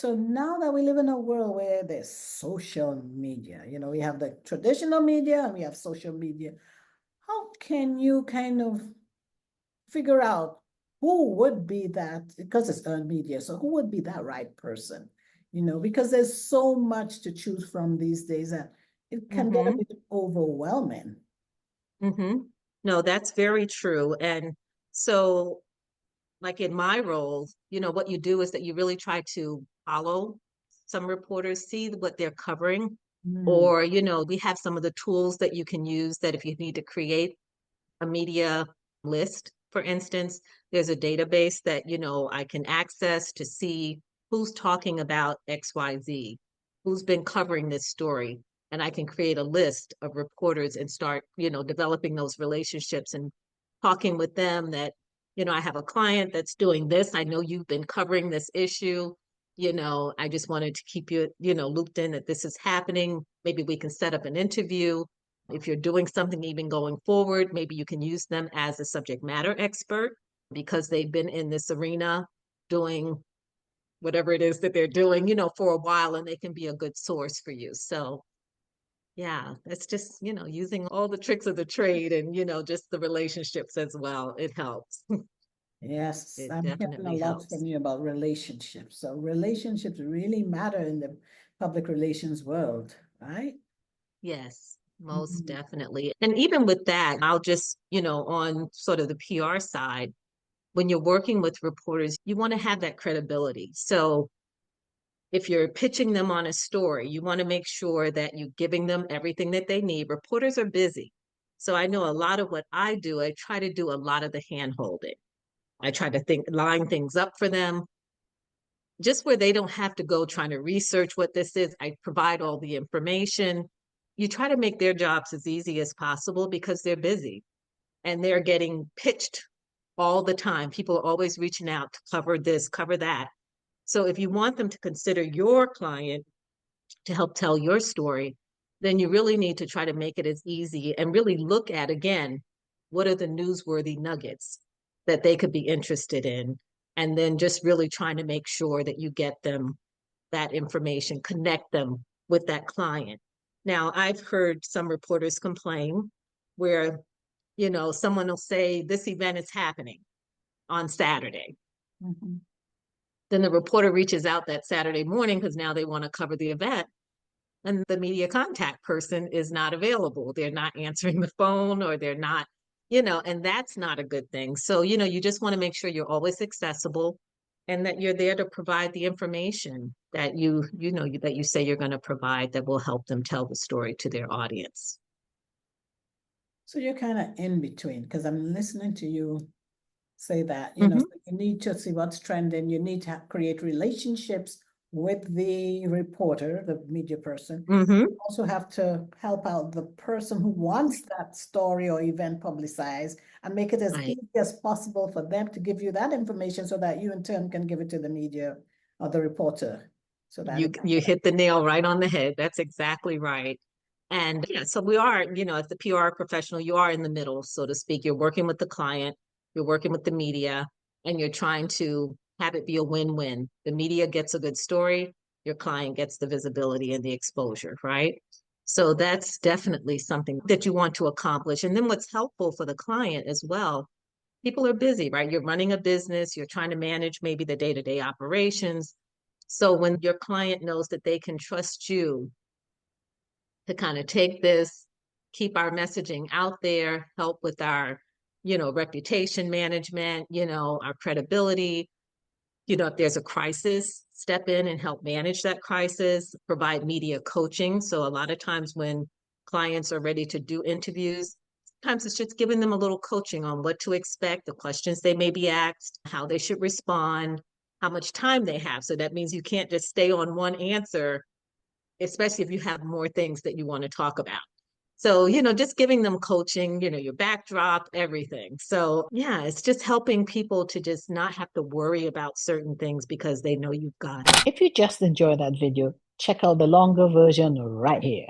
So now that we live in a world where there's social media, we have the traditional media and we have social media, how can you kind of figure out who would be that, because it's earned media, so who would be that right person? Because there's so much to choose from these days that it can get a bit overwhelming. No, that's very true. And so, like in my role, what you do is that you really try to follow some reporters, see what they're covering. Or, we have some of the tools that you can use that if you need to create a media list, for instance, there's a database that, I can access to see who's talking about XYZ, who's been covering this story. And I can create a list of reporters and start, developing those relationships and talking with them that, I have a client that's doing this. I know you've been covering this issue. I just wanted to keep you, looped in that this is happening. Maybe we can set up an interview. If you're doing something even going forward, maybe you can use them as a subject matter expert because they've been in this arena doing whatever it is that they're doing, for a while, and they can be a good source for you. So yeah, it's just, using all the tricks of the trade and, just the relationships as well. It helps. Yes, It I'm hearing a definitely lot helps. from you about relationships. So relationships really matter in the public relations world, right? Yes, most Mhm. definitely. And even with that, I'll just, on sort of the PR side, when you're working with reporters, you want to have that credibility. So if you're pitching them on a story, you want to make sure that you're giving them everything that they need. Reporters are busy. So I know a lot of what I do, I try to do a lot of the hand holding. I try to line things up for them, just where they don't have to go trying to research what this is. I provide all the information. You try to make their jobs as easy as possible because they're busy and they're getting pitched all the time. People are always reaching out to cover this, cover that. So if you want them to consider your client to help tell your story, then you really need to try to make it as easy and really look at, again, what are the newsworthy nuggets that they could be interested in? And then just really trying to make sure that you get them that information, connect them with that client. Now, I've heard some reporters complain where, someone will say this event is happening on Saturday. Mhm. Then the reporter reaches out that Saturday morning because now they want to cover the event. And the media contact person is not available. They're not answering the phone or they're not, and that's not a good thing. So, you just want to make sure you're always accessible and that you're there to provide the information that that you say you're going to provide that will help them tell the story to their audience. So you're kind of in between because I'm listening to you say that, Mm-hmm. so you need to see what's trending. You need to create relationships with the reporter, the media person. Mm-hmm. You also have to help out the person who wants that story or event publicized and make it as Right. easy as possible for them to give you that information so that you in turn can give it to the media or the reporter. So that You hit the nail right on the head. That's exactly right. And yeah, so we are, as the PR professional, you are in the middle, so to speak. You're working with the client, you're working with the media, and you're trying to have it be a win-win. The media gets a good story, your client gets the visibility and the exposure, right? So that's definitely something that you want to accomplish. And then what's helpful for the client as well, people are busy, right? You're running a business, you're trying to manage maybe the day-to-day operations. So when your client knows that they can trust you to kind of take this, keep our messaging out there, help with our, reputation management, our credibility, if there's a crisis, step in and help manage that crisis, provide media coaching. So a lot of times when clients are ready to do interviews, sometimes it's just giving them a little coaching on what to expect, the questions they may be asked, how they should respond, how much time they have. So that means you can't just stay on one answer, especially if you have more things that you want to talk about. So, just giving them coaching, your backdrop, everything. So, yeah, it's just helping people to just not have to worry about certain things because they know you've got it. if you just enjoyed that video, check out the longer version right here.